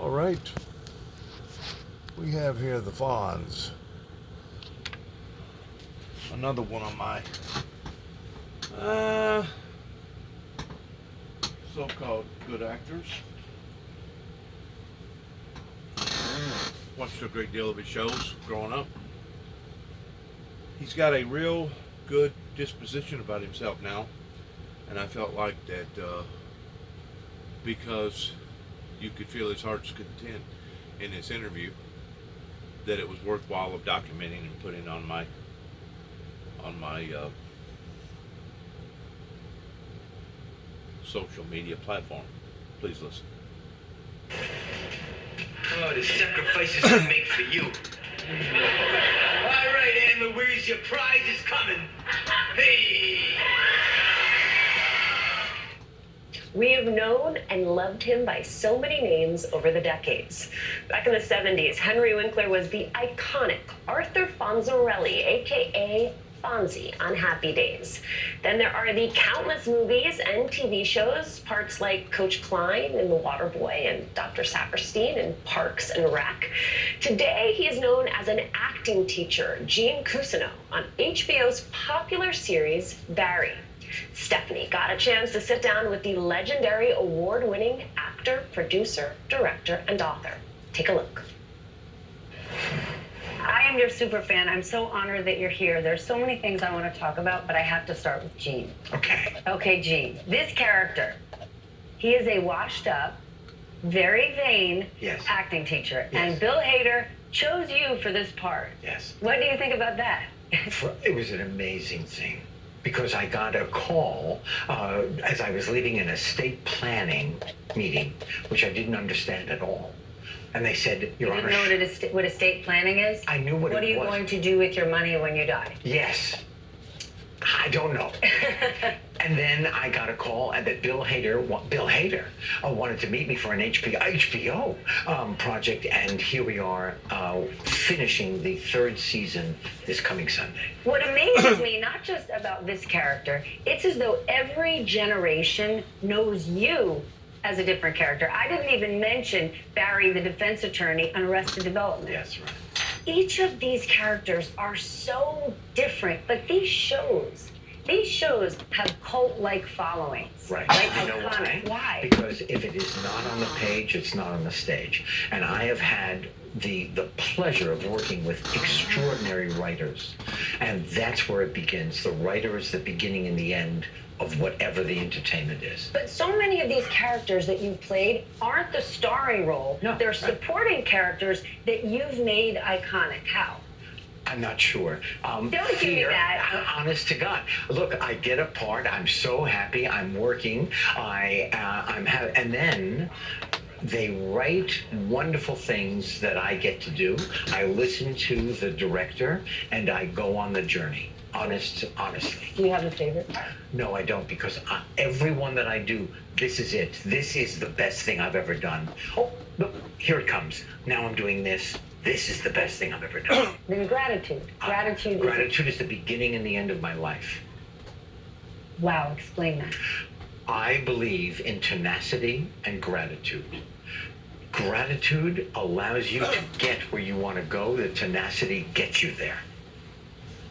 All right. We have here the Fonz. Another one of my so-called good actors. Watched a great deal of his shows growing up. He's got a real good disposition about himself now, and I felt like that because you could feel his heart's content in this interview, that it was worthwhile of documenting and putting on my social media platform. Please listen. Oh, the sacrifices I make for you. All right, Anne Louise, your prize is coming. Hey! We have known and loved him by so many names over the decades. Back in the 70s, Henry Winkler was the iconic Arthur Fonzarelli, aka Fonzie, on Happy Days. Then there are the countless movies and TV shows, parts like Coach Klein in The Waterboy and Dr. Saperstein in Parks and Rec. Today, he is known as an acting teacher, Gene Cousineau, on HBO's popular series, Barry. Stephanie got a chance to sit down with the legendary award-winning actor, producer, director, and author. Take a look. I am your super fan. I'm so honored that you're here. There's so many things I want to talk about, but I have to start with Gene. Okay. Okay, Gene. This character, he is a washed up, very vain acting teacher. Yes. And Bill Hader chose you for this part. Yes. What do you think about that? It was an amazing thing, because I got a call as I was leaving an estate planning meeting, which I didn't understand at all. And they said, Your Honor... You didn't know what estate planning is? I knew what it was. What are you going to do with your money when you die? Yes. I don't know. And then I got a call that Bill Hader wanted to meet me for an HBO project, and here we are finishing the third season this coming Sunday. What amazes me, not just about this character, it's as though every generation knows you as a different character. I didn't even mention Barry, the defense attorney on Arrested Development. Yes, right. Each of these characters are so different, but these shows have cult-like followings. Right. Like you know iconic. Why? Because if it is not on the page, it's not on the stage. And I have had the pleasure of working with extraordinary writers. And that's where it begins. The writer is the beginning and the end of whatever the entertainment is. But so many of these characters that you've played aren't the starring role. No, they're supporting characters that you've made iconic. How? I'm not sure. Don't give me that. Honest to God. Look, I get a part. I'm so happy. I'm working. And then they write wonderful things that I get to do. I listen to the director, and I go on the journey. Honestly. Do you have a favorite? No, I don't, because everyone that I do, this is it. This is the best thing I've ever done. Oh, look, here it comes. Now I'm doing this. This is the best thing I've ever done. Then gratitude. Gratitude is the beginning and the end of my life. Wow, explain that. I believe in tenacity and gratitude. Gratitude allows you to get where you want to go. The tenacity gets you there.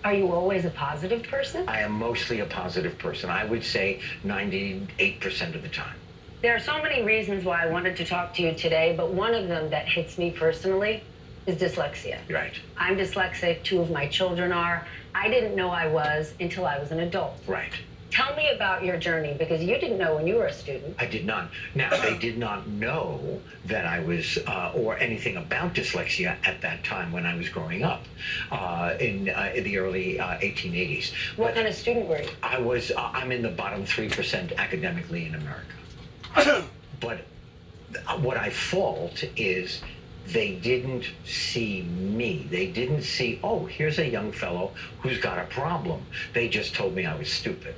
Are you always a positive person? I am mostly a positive person. I would say 98% of the time. There are so many reasons why I wanted to talk to you today, but one of them that hits me personally is dyslexia. Right. I'm dyslexic. 2 of my children are. I didn't know I was until I was an adult. Right. Tell me about your journey, because you didn't know when you were a student. I did not. Now, they did not know that I was, or anything about dyslexia at that time when I was growing up in the early 1880s. What kind of student were you? I'm in the bottom 3% academically in America. But what I fault is they didn't see me. They didn't see, oh, here's a young fellow who's got a problem. They just told me I was stupid.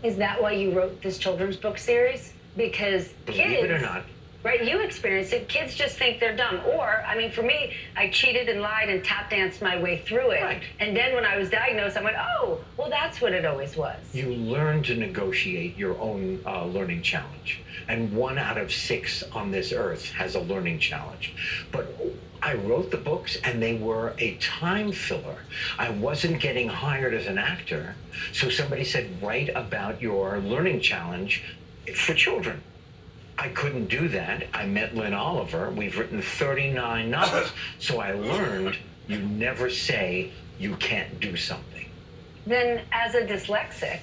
Is that why you wrote this children's book series? Because Believe it or not, Right? You experience it. Kids just think they're dumb. Or, I mean, for me, I cheated and lied and tap danced my way through it. Right. And then when I was diagnosed, I went, oh, well, that's what it always was. You learn to negotiate your own learning challenge. And 1 out of 6 on this earth has a learning challenge. But I wrote the books and they were a time filler. I wasn't getting hired as an actor. So somebody said, write about your learning challenge for children. I couldn't do that. I met Lynn Oliver. We've written 39 novels. So I learned you never say you can't do something. Then, as a dyslexic,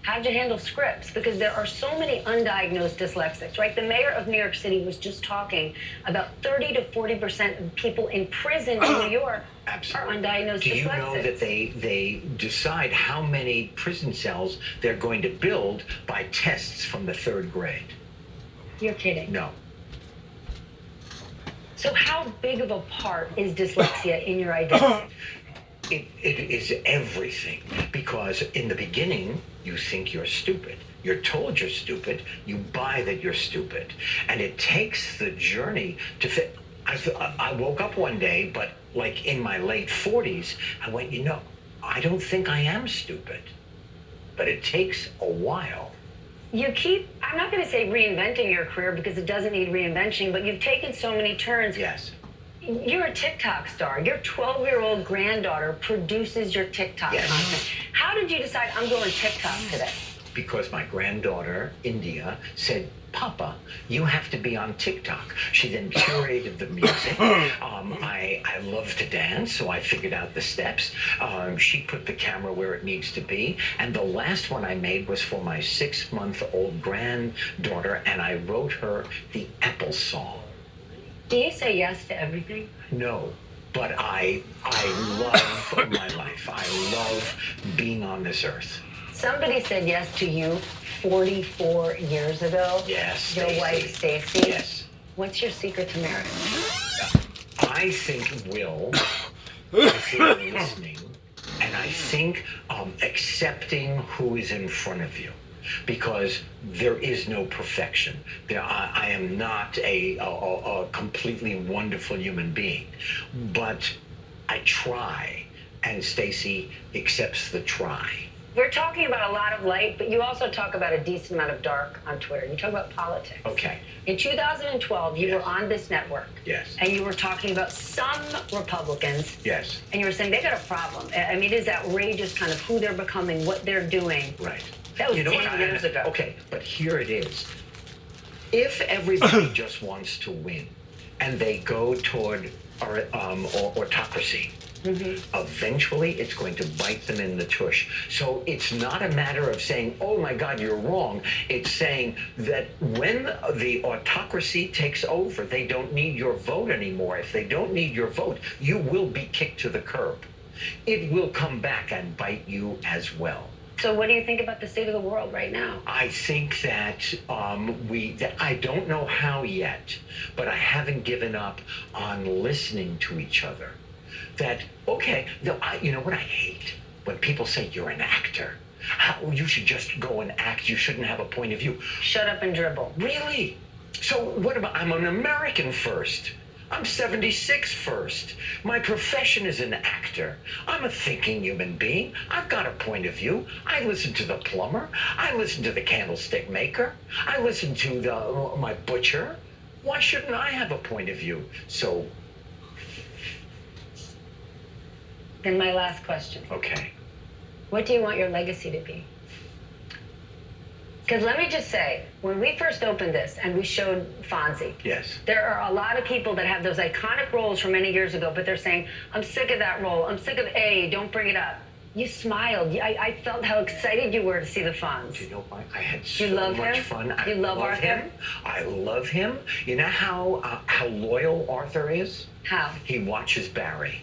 how'd you handle scripts? Because there are so many undiagnosed dyslexics, right? The mayor of New York City was just talking about 30 to 40% of people in prison in New York Absolutely. are undiagnosed Do you dyslexics. know that they decide how many prison cells they're going to build by tests from the 3rd grade? You're kidding. No. So how big of a part is dyslexia in your identity? It is everything, because in the beginning, you think you're stupid. You're told you're stupid. You buy that you're stupid. And it takes the journey to fit. I woke up one day, but like in my late 40s, I went, I don't think I am stupid. But it takes a while. You keep, I'm not going to say reinventing your career because it doesn't need reinvention, but you've taken so many turns. Yes. You're a TikTok star. Your 12-year-old granddaughter produces your TikTok content. How did you decide I'm going TikTok today? Because my granddaughter, India, said, Papa, you have to be on TikTok. She then curated the music. I love to dance, so I figured out the steps. She put the camera where it needs to be. And the last one I made was for my 6-month-old granddaughter, and I wrote her the Apple song. Do you say yes to everything? No, but I love my life. I love being on this earth. Somebody said yes to you 44 years ago. Yes, Your Stacey. wife, Stacy. Yes. What's your secret to marriage? I think I think listening, and I think accepting who is in front of you. Because there is no perfection. I am not a completely wonderful human being, but I try, and Stacy accepts the try. We're talking about a lot of light, but you also talk about a decent amount of dark on Twitter. You talk about politics. Okay. In 2012, you Yes. were on this network. Yes. And you were talking about some Republicans. Yes. And you were saying they got a problem. I mean, it is outrageous kind of who they're becoming, what they're doing. Right. That was 10 what? years ago. Okay, but here it is. If everybody just wants to win, and they go toward autocracy, eventually it's going to bite them in the tush. So it's not a matter of saying, oh my God, you're wrong. It's saying that when the autocracy takes over, they don't need your vote anymore. If they don't need your vote, you will be kicked to the curb. It will come back and bite you as well. So what do you think about the state of the world right now? I think that that I don't know how yet, but I haven't given up on listening to each other. That, okay, you know what I hate? When people say you're an actor. You should just go and act. You shouldn't have a point of view. Shut up and dribble. Really? So what about, I'm an American first. I'm 76 first. My profession is an actor. I'm a thinking human being. I've got a point of view. I listen to the plumber. I listen to the candlestick maker. I listen to my butcher. Why shouldn't I have a point of view? So. Then my last question. Okay. What do you want your legacy to be? Because let me just say, when we first opened this and we showed Fonzie, Yes. there are a lot of people that have those iconic roles from many years ago, but they're saying, I'm sick of that role. I'm sick of don't bring it up. You smiled. I felt how excited you were to see the Fonz. Do you know why? I had so You love much him? fun. You love Arthur? him. I love him. You know how loyal Arthur is? How? He watches Barry.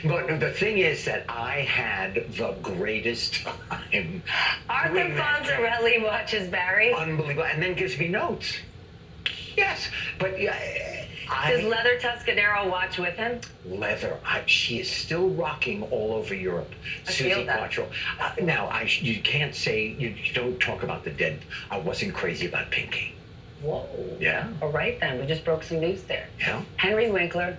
But the thing is that I had the greatest time. Arthur doing that. Fonzarelli watches Barry. Unbelievable. And then gives me notes. Yes. But Does Leather Tuscanero watch with him? She is still rocking all over Europe. I Susie feel that. Quattro. Now, you can't say, you don't talk about the dead. I wasn't crazy about Pinky. Whoa. Yeah. All right, then. We just broke some news there. Yeah. Henry Winkler,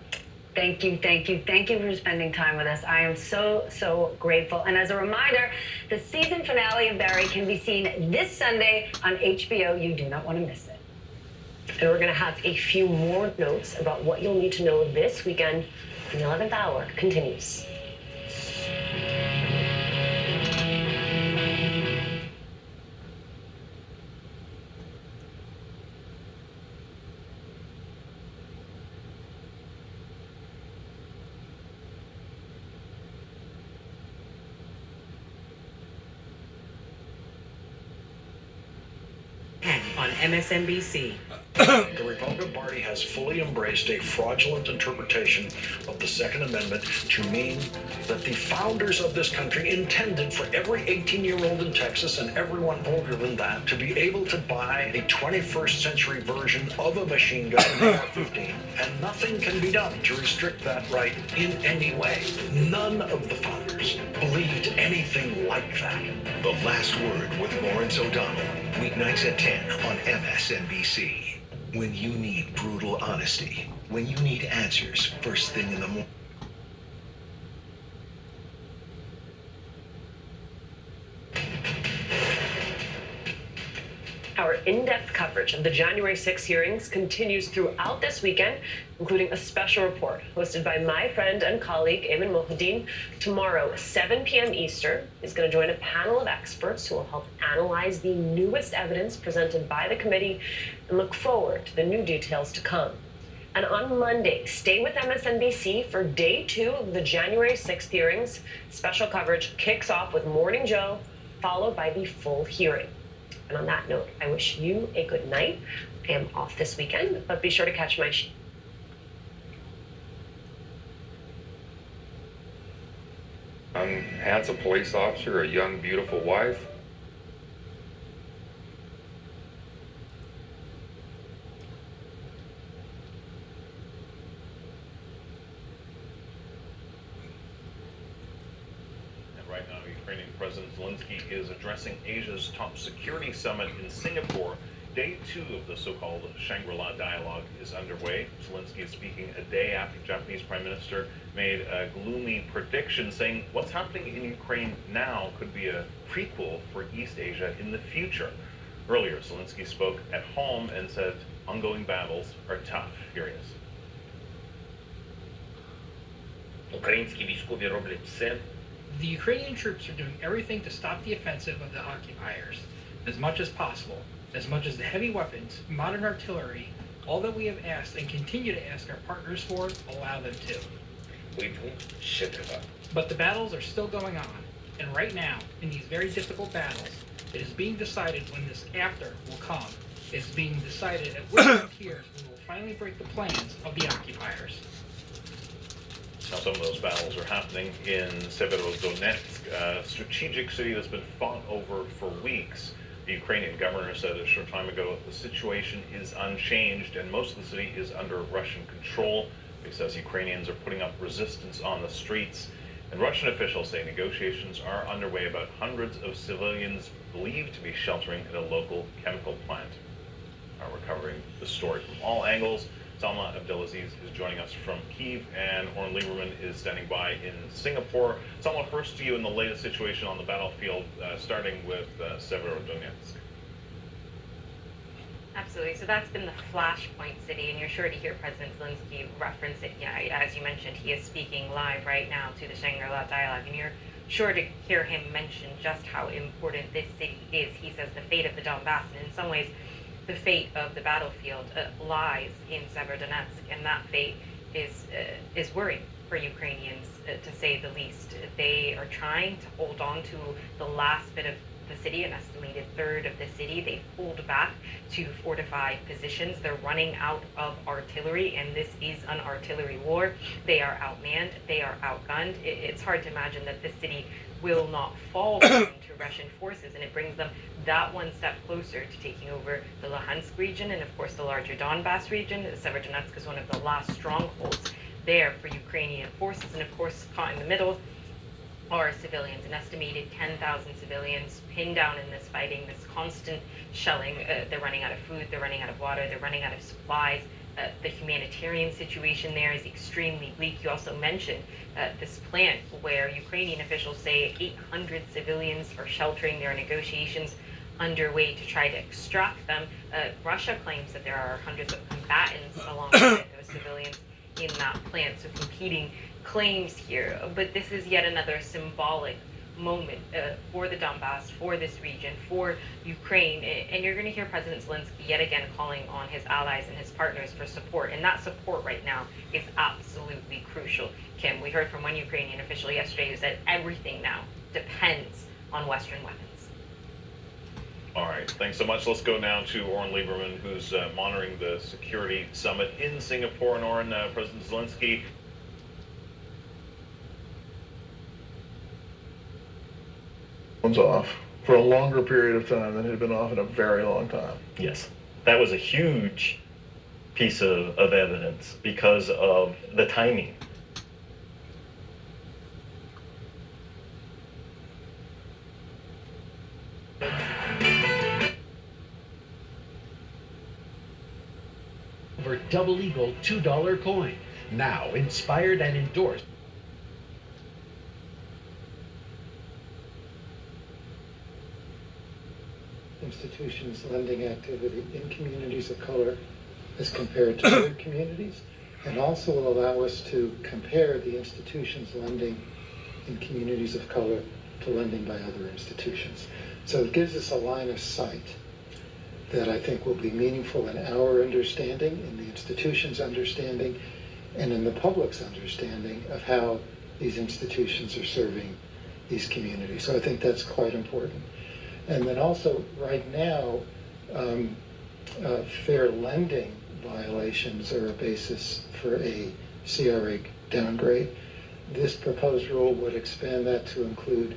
thank you for spending time with us. I am so grateful. And as a reminder, the season finale of Barry can be seen this Sunday on HBO. You do not want to miss it. And we're going to have a few more notes about what you'll need to know this weekend. The 11th hour continues. On MSNBC. The Republican Party has fully embraced a fraudulent interpretation of the Second Amendment to mean that the founders of this country intended for every 18-year-old in Texas and everyone older than that to be able to buy a 21st century version of a machine gun, an AR-15, and nothing can be done to restrict that right in any way. None of the founders believed anything like that. The Last Word with Lawrence O'Donnell. Weeknights at 10 on MSNBC. When you need brutal honesty. When you need answers first thing in the morning. Our in-depth coverage of the January 6 hearings continues throughout this weekend, including a special report hosted by my friend and colleague, Ayman Mohideen. Tomorrow, 7 p.m. Eastern, is going to join a panel of experts who will help analyze the newest evidence presented by the committee and look forward to the new details to come. And on Monday, stay with MSNBC for day 2 of the January 6th hearings. Special coverage kicks off with Morning Joe, followed by the full hearing. And on that note, I wish you a good night. I am off this weekend, but be sure to catch my handsome police officer, a young, beautiful wife. Right now, Ukrainian President Zelensky is addressing Asia's top security summit in Singapore. Day 2 of the so-called Shangri-La dialogue is underway. Zelensky is speaking a day after Japanese Prime Minister made a gloomy prediction saying what's happening in Ukraine now could be a prequel for East Asia in the future. Earlier, Zelensky spoke at home and said ongoing battles are tough. Here he is. Українські військові роблять все. The Ukrainian troops are doing everything to stop the offensive of the occupiers as much as possible, as much as the heavy weapons, modern artillery, all that we have asked and continue to ask our partners for, allow them to. Битву ще триває. But the battles are still going on, and right now, in these very difficult battles, it is being decided when this after will come. It is being decided at which frontiers we will finally break the plans of the occupiers. Now, some of those battles are happening in Severodonetsk, a strategic city that's been fought over for weeks. The Ukrainian governor said a short time ago the situation is unchanged and most of the city is under Russian control. He says Ukrainians are putting up resistance on the streets. And Russian officials say negotiations are underway about hundreds of civilians believed to be sheltering at a local chemical plant. We're covering the story from all angles. Salma Abdelaziz is joining us from Kyiv, and Oren Lieberman is standing by in Singapore. Salma, first to you in the latest situation on the battlefield, starting with Severodonetsk. Absolutely. So that's been the flashpoint city, and you're sure to hear President Zelensky reference it. Yeah, as you mentioned, he is speaking live right now to the Shangri-La dialogue, and you're sure to hear him mention just how important this city is. He says the fate of the Donbass, and in some ways, the fate of the battlefield lies in Severodonetsk, and that fate is worrying for Ukrainians, to say the least. They are trying to hold on to the last bit of the city, an estimated third of the city. They've pulled back to fortify positions. They're running out of artillery, and this is an artillery war. They are outmanned. They are outgunned. It's hard to imagine that this city will not fall to Russian forces, and it brings them that one step closer to taking over the Luhansk region and, of course, the larger Donbass region. Severodonetsk is one of the last strongholds there for Ukrainian forces, and, of course, caught in the middle are civilians, an estimated 10,000 civilians pinned down in this fighting, this constant shelling. They're running out of food, they're running out of water, they're running out of supplies. The humanitarian situation there is extremely bleak. You also mentioned this plant where Ukrainian officials say 800 civilians are sheltering. There are negotiations underway to try to extract them. Russia claims that there are hundreds of combatants alongside those civilians in that plant, so competing claims here. But this is yet another symbolic moment for the Donbass, for this region, for Ukraine. And you're going to hear President Zelensky yet again calling on his allies and his partners for support. And that support right now is absolutely crucial. Kim, we heard from one Ukrainian official yesterday who said everything now depends on Western weapons. All right, thanks so much. Let's go now to Oren Lieberman, who's monitoring the security summit in Singapore. And Oren, President Zelensky. Off for a longer period of time than it had been off in a very long time. Yes, that was a huge piece of evidence because of the timing. Over double legal $2 coin, now inspired and endorsed. Institutions lending activity in communities of color as compared to other communities, and also will allow us to compare the institutions lending in communities of color to lending by other institutions. So it gives us a line of sight that I think will be meaningful in our understanding, in the institution's understanding, and in the public's understanding of how these institutions are serving these communities. So I think that's quite important. And then also, right now, fair lending violations are a basis for a CRA downgrade. This proposed rule would expand that to include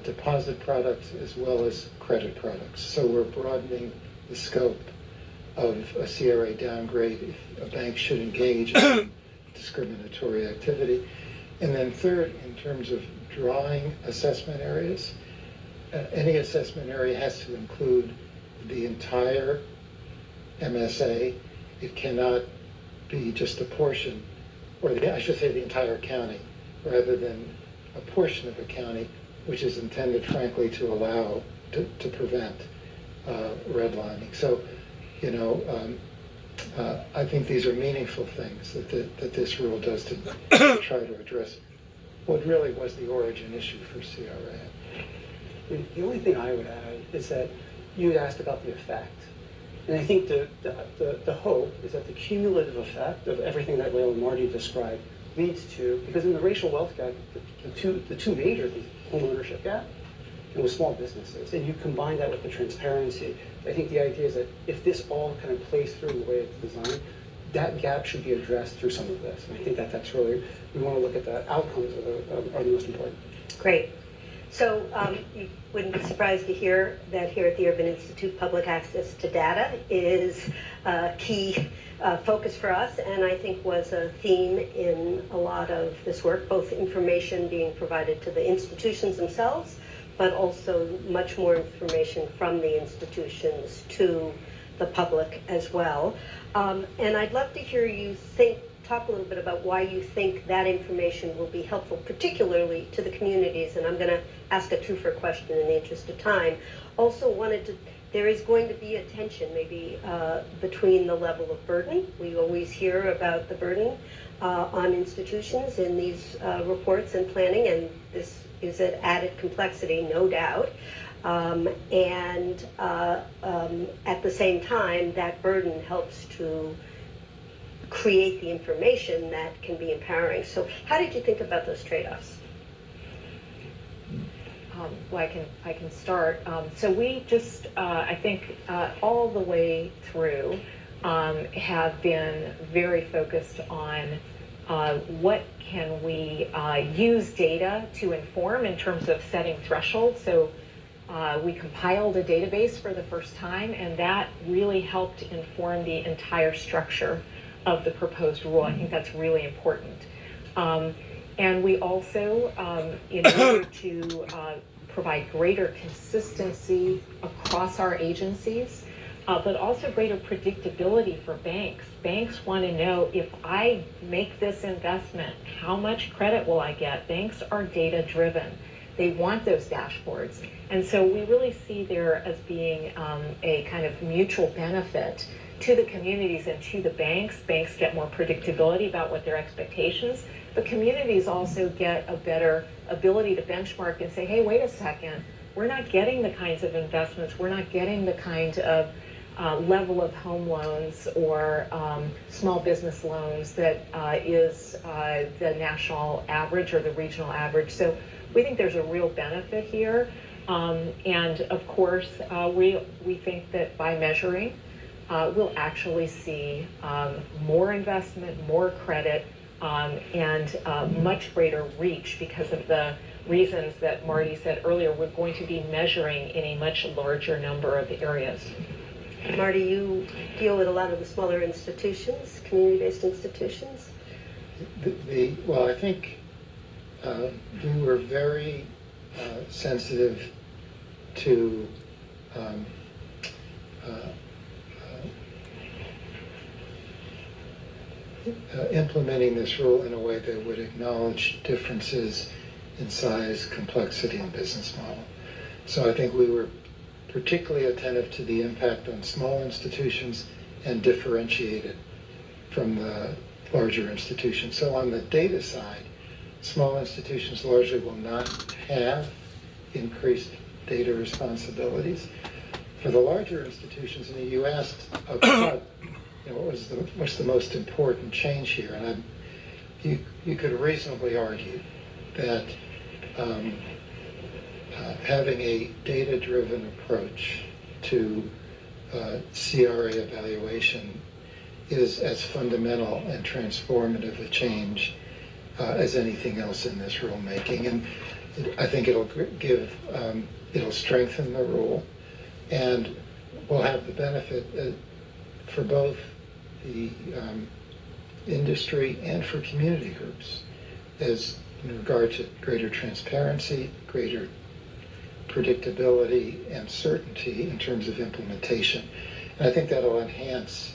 deposit products as well as credit products. So we're broadening the scope of a CRA downgrade if a bank should engage in discriminatory activity. And then third, in terms of drawing assessment areas, any assessment area has to include the entire MSA. It cannot be just a portion, or I should say the entire county, rather than a portion of a county, which is intended, frankly, to allow, to prevent redlining. So, you know, I think these are meaningful things that this rule does to try to address what really was the origin issue for CRA. The only thing I would add is that you had asked about the effect. And I think the hope is that the cumulative effect of everything that Layla and Marty described leads to, because in the racial wealth gap, the two major things, home ownership gap and with small businesses, and you combine that with the transparency, I think the idea is that if this all kind of plays through in the way it's designed, that gap should be addressed through some of this. And I think that that's really, we want to look at the outcomes are the most important. Great. So you wouldn't be surprised to hear that here at the Urban Institute, public access to data is a key focus for us, and I think was a theme in a lot of this work, both information being provided to the institutions themselves, but also much more information from the institutions to the public as well. And I'd love to hear you talk a little bit about why you think that information will be helpful, particularly to the communities. And I'm going to ask a twofer question in the interest of time. Also there is going to be a tension maybe between the level of burden. We always hear about the burden on institutions in these reports and planning, and this is an added complexity, no doubt. And at the same time, that burden helps to create the information that can be empowering. So how did you think about those trade-offs? Well, I can start. So we just, I think, all the way through have been very focused on what can we use data to inform in terms of setting thresholds. So we compiled a database for the first time, and that really helped inform the entire structure of the proposed rule. I think that's really important. And we also, in order to provide greater consistency across our agencies, but also greater predictability for banks. Banks want to know, if I make this investment, how much credit will I get? Banks are data driven. They want those dashboards. And so we really see there as being a kind of mutual benefit to the communities and to the banks. Banks get more predictability about what their expectations, but communities also get a better ability to benchmark and say, hey, wait a second, we're not getting the kinds of investments, we're not getting the kind of level of home loans or small business loans that is the national average or the regional average. So we think there's a real benefit here. And of course, we think that by measuring, we'll actually see more investment, more credit, and much greater reach because of the reasons that Marty said earlier. We're going to be measuring in a much larger number of areas. Marty, you deal with a lot of the smaller institutions, community-based institutions. Well, I think we were very sensitive to implementing this rule in a way that would acknowledge differences in size, complexity, and business model. So I think we were particularly attentive to the impact on small institutions and differentiated from the larger institutions. So on the data side, small institutions largely will not have increased data responsibilities. For the larger institutions, and you asked about what's the most important change here, and you could reasonably argue that having a data-driven approach to CRA evaluation is as fundamental and transformative a change as anything else in this rulemaking. And I think it'll strengthen the rule, and will have the benefit for both the industry and for community groups, as in regard to greater transparency, greater predictability, and certainty in terms of implementation. And I think that'll enhance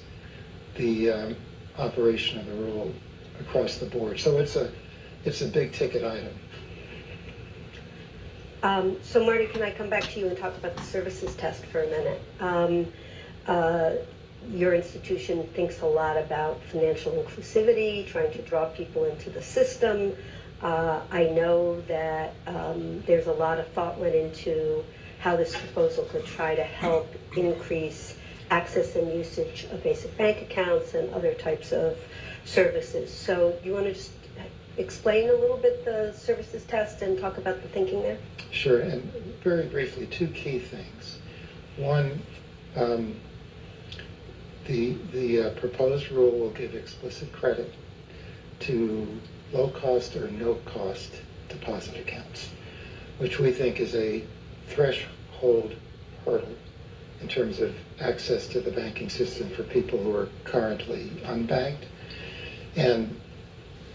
the operation of the rule across the board. So it's a big ticket item. So Marty, can I come back to you and talk about the services test for a minute? Your institution thinks a lot about financial inclusivity, trying to draw people into the system. I know that there's a lot of thought went into how this proposal could try to help increase access and usage of basic bank accounts and other types of services. So do you want to just explain a little bit the services test and talk about the thinking there? Sure, and very briefly, two key things. One, the proposed rule will give explicit credit to low-cost or no-cost deposit accounts, which we think is a threshold hurdle in terms of access to the banking system for people who are currently unbanked. And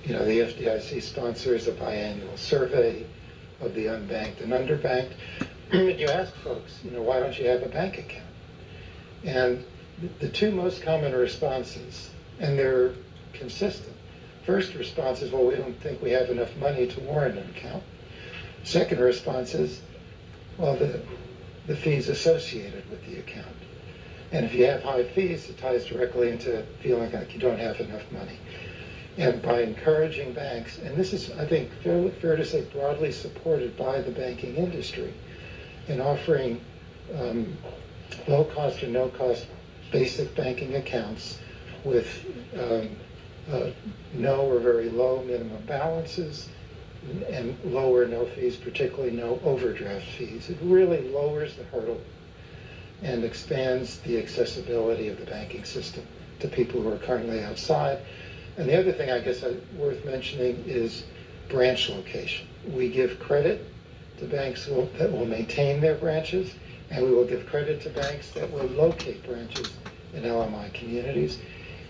the FDIC sponsors a biannual survey of the unbanked and underbanked. You ask folks, why don't you have a bank account? And the two most common responses, and they're consistent. First response is, well, we don't think we have enough money to warrant an account. Second response is, well, the fees associated with the account. And if you have high fees, it ties directly into feeling like you don't have enough money. And by encouraging banks, and this is, I think, fair to say, broadly supported by the banking industry, in offering low-cost or no-cost basic banking accounts with no or very low minimum balances and low or no fees, particularly no overdraft fees. It really lowers the hurdle and expands the accessibility of the banking system to people who are currently outside. And the other thing I guess worth mentioning is branch location. We give credit to banks that will maintain their branches, and we will give credit to banks that will locate branches in LMI communities.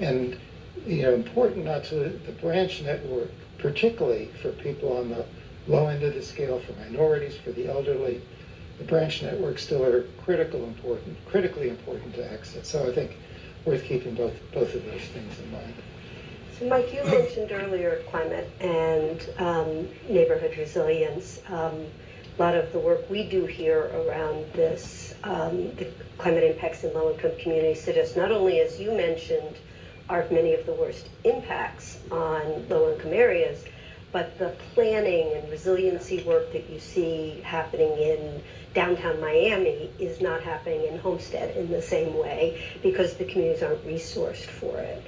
And important not to the branch network particularly for people on the low end of the scale, for minorities, for the elderly. The branch networks still are critically important to exit. So I think worth keeping both of those things in mind. So Mike, you mentioned earlier climate and neighborhood resilience. A lot of the work we do here around this, the climate impacts in low-income communities suggests not only, as you mentioned, are many of the worst impacts on low-income areas, but the planning and resiliency work that you see happening in downtown Miami is not happening in Homestead in the same way because the communities aren't resourced for it.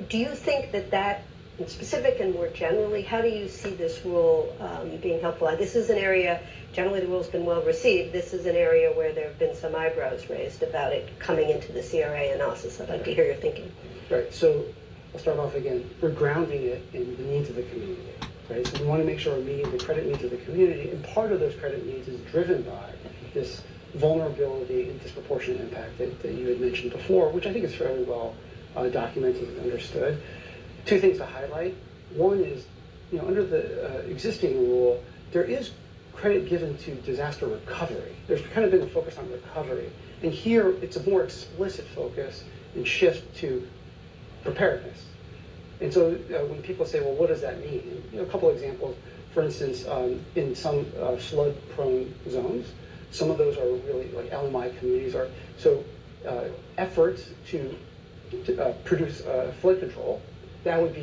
Do you think that in specific and more generally, how do you see this rule being helpful? This is an area, generally the rule's been well received. This is an area where there have been some eyebrows raised about it coming into the CRA analysis. I'd like to hear your thinking. Right, so I'll start off again. We're grounding it in the needs of the community, right? So we want to make sure we're meeting the credit needs of the community, and part of those credit needs is driven by this vulnerability and disproportionate impact that you had mentioned before, which I think is fairly well documented and understood. Two things to highlight. One is, under the existing rule, there is credit given to disaster recovery. There's kind of been a focus on recovery. And here, it's a more explicit focus and shift to preparedness. And so when people say, well, what does that mean? A couple of examples. For instance, in some flood-prone zones, some of those are really like LMI communities are. So efforts to produce flood control, that would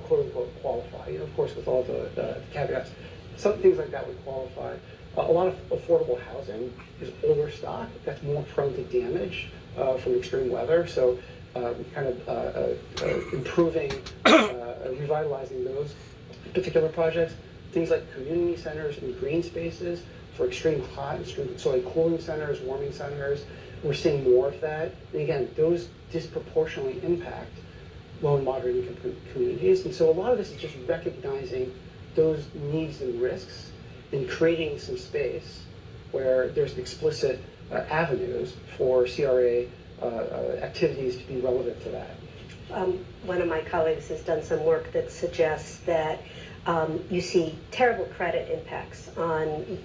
quote unquote qualify. Of course, with all the caveats, some things like that would qualify. A lot of affordable housing is overstock. That's more prone to damage from extreme weather. So kind of improving, revitalizing those particular projects. Things like community centers and green spaces for extreme hot, so like cooling centers, warming centers. We're seeing more of that. And again, those disproportionately impact low and moderate income communities. And so a lot of this is just recognizing those needs and risks and creating some space where there's explicit avenues for CRA activities to be relevant to that. One of my colleagues has done some work that suggests that you see terrible credit impacts on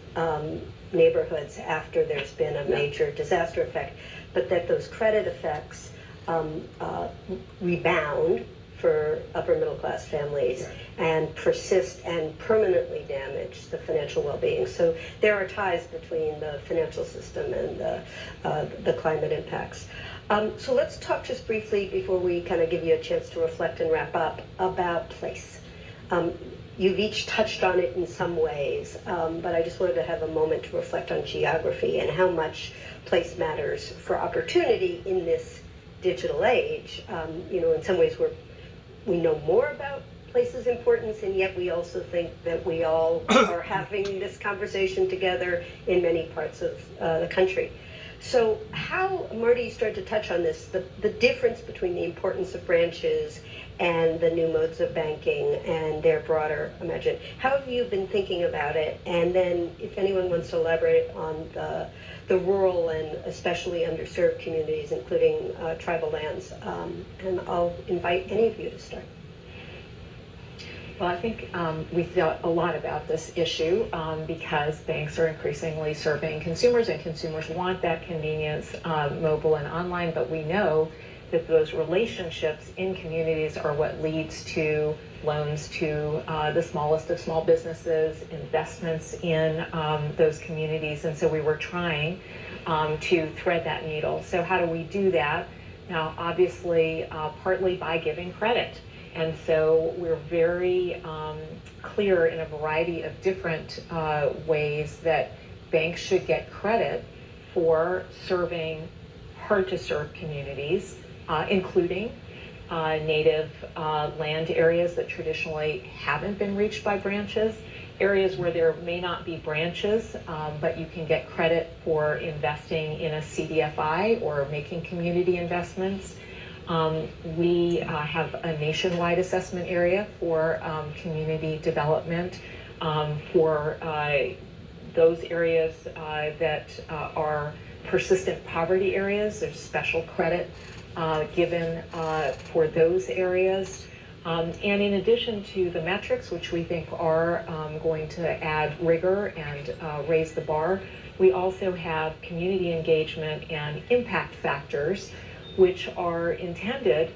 neighborhoods after there's been a major disaster effect, but that those credit effects rebound for upper middle class families and persist and permanently damage the financial well-being. So there are ties between the financial system and the climate impacts. So let's talk just briefly before we kind of give you a chance to reflect and wrap up about place. You've each touched on it in some ways, but I just wanted to have a moment to reflect on geography and how much place matters for opportunity in this digital age. In some ways we know more about place's importance, and yet we also think that we all are having this conversation together in many parts of the country. So how, Marty, you started to touch on this, the difference between the importance of branches and the new modes of banking and their broader imagine. How have you been thinking about it? And then if anyone wants to elaborate on the rural and especially underserved communities, including tribal lands, and I'll invite any of you to start. Well, I think we thought a lot about this issue because banks are increasingly serving consumers, and consumers want that convenience, mobile and online, but we know that those relationships in communities are what leads to loans to the smallest of small businesses, investments in those communities, and so we were trying to thread that needle. So how do we do that? Now, obviously, partly by giving credit. And so we're very clear in a variety of different ways that banks should get credit for serving hard-to-serve communities, including native land areas that traditionally haven't been reached by branches, areas where there may not be branches, but you can get credit for investing in a CDFI or making community investments. We have a nationwide assessment area for community development for those areas that are persistent poverty areas. There's special credit given for those areas. And in addition to the metrics, which we think are going to add rigor and raise the bar, we also have community engagement and impact factors, which are intended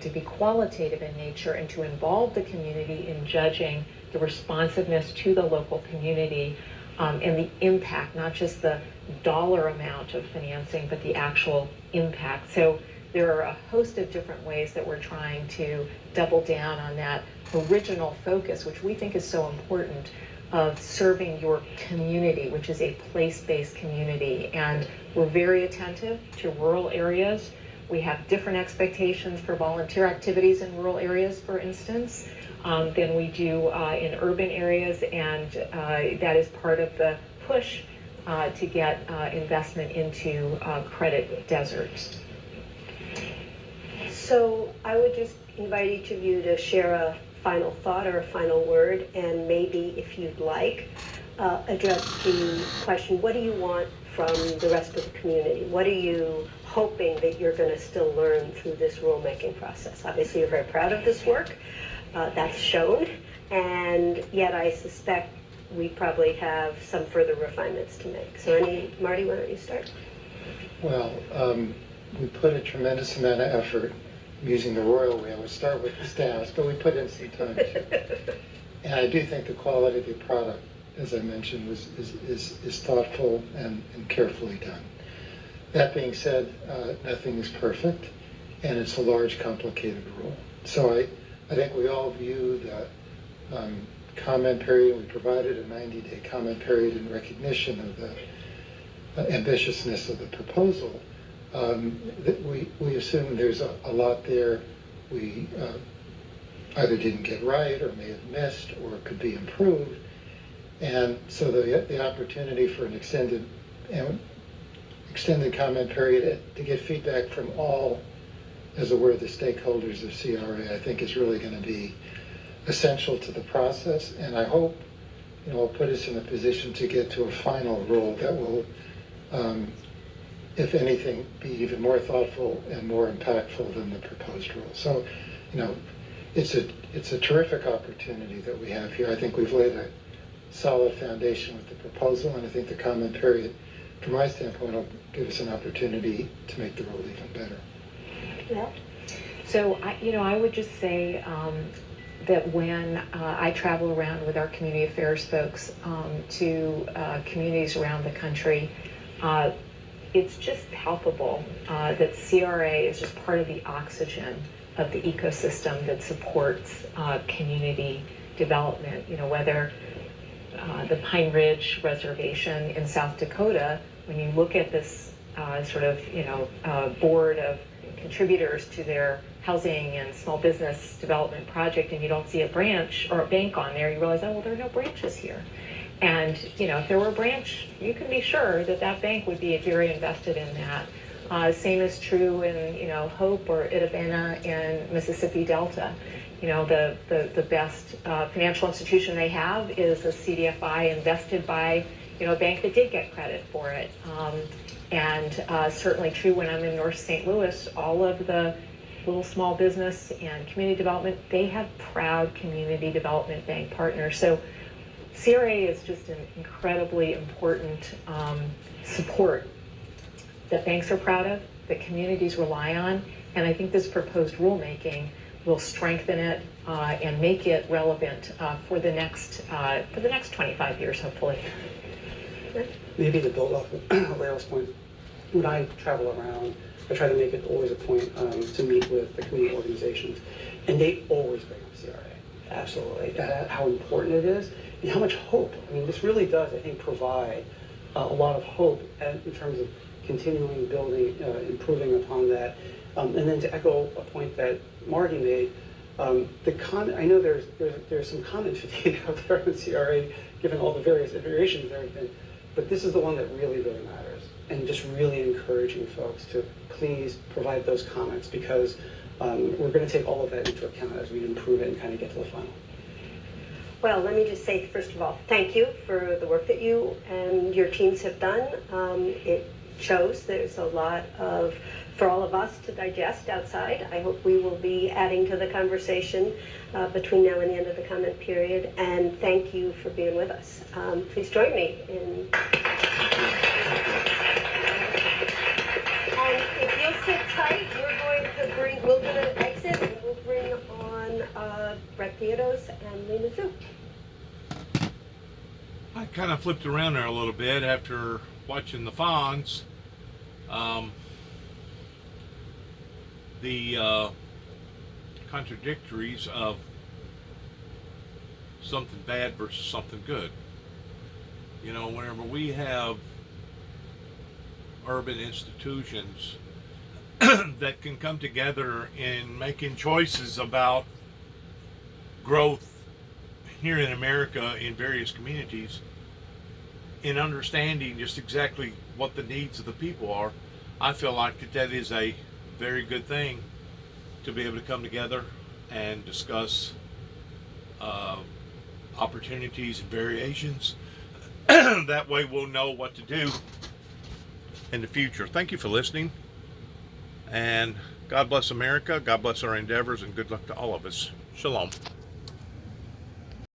to be qualitative in nature and to involve the community in judging the responsiveness to the local community and the impact, not just the dollar amount of financing, but the actual impact. So there are a host of different ways that we're trying to double down on that original focus, which we think is so important, of serving your community, which is a place-based community. And we're very attentive to rural areas. We have different expectations for volunteer activities in rural areas, for instance, than we do in urban areas, and that is part of the push to get investment into credit deserts. So I would just invite each of you to share a final thought or a final word, and maybe, if you'd like, address the question, what do you want from the rest of the community? What are you hoping that you're going to still learn through this rulemaking process? Obviously, you're very proud of this work. That's shown, and yet I suspect we probably have some further refinements to make. So Marty, why don't you start? Well, we put a tremendous amount of effort. I'm using the royal way. I would start with the staffs, but we put in some time too. And I do think the quality of the product, as I mentioned, is thoughtful and carefully done. That being said, nothing is perfect, and it's a large, complicated rule. So I think we all view the comment period. We provided a 90-day comment period in recognition of the ambitiousness of the proposal. We assume there's a lot there we either didn't get right or may have missed or could be improved. And so the opportunity for an extended comment period to get feedback from all, as it were, the stakeholders of CRA, I think is really going to be essential to the process. And I hope, will put us in a position to get to a final rule that will, if anything, be even more thoughtful and more impactful than the proposed rule. So, it's a terrific opportunity that we have here. I think we've laid a solid foundation with the proposal, and I think the comment period, from my standpoint, will give us an opportunity to make the rule even better. Yeah. So, I would just say that when I travel around with our community affairs folks to communities around the country, it's just palpable that CRA is just part of the oxygen of the ecosystem that supports community development. Whether the Pine Ridge Reservation in South Dakota, when you look at this board of contributors to their housing and small business development project, and you don't see a branch or a bank on there, you realize, oh, well, there are no branches here. And, if there were a branch, you can be sure that that bank would be very invested in that. Same is true in, Hope or Itabena in Mississippi Delta. The best financial institution they have is a CDFI invested by, a bank that did get credit for it. And certainly true when I'm in North St. Louis, all of the little small business and community development, they have proud community development bank partners. So CRA is just an incredibly important support that banks are proud of, that communities rely on, and I think this proposed rulemaking will strengthen it and make it relevant for the next 25 years, hopefully. Maybe to build off of Layla's point, when I travel around, I try to make it always a point to meet with the community organizations, and they always bring up CRA. Absolutely, how important it is, and how much hope. I mean, this really does, I think, provide a lot of hope in terms of continuing building, improving upon that. And then to echo a point that Marty made, I know there's some comment fatigue out there in CRA, given all the various iterations there have been, but this is the one that really, really matters. And just really encouraging folks to please provide those comments, because we're going to take all of that into account as we improve it and kind of get to the final. Well, let me just say, first of all, thank you for the work that you and your teams have done. It shows there's a lot of for all of us to digest outside. I hope we will be adding to the conversation between now and the end of the comment period. And thank you for being with us. Please join me in. And if you'll sit tight, we're going to exit and we'll bring on Brett Theodos and Lena Zhu. I kind of flipped around there a little bit after watching the Fonz. The contradictories of something bad versus something good. You know, whenever we have urban institutions that can come together in making choices about growth here in America in various communities, in understanding just exactly what the needs of the people are, I feel like that is a very good thing to be able to come together and discuss opportunities and variations. That way we'll know what to do in the future. Thank you for listening, and God bless America, God bless our endeavors, and good luck to all of us. Shalom.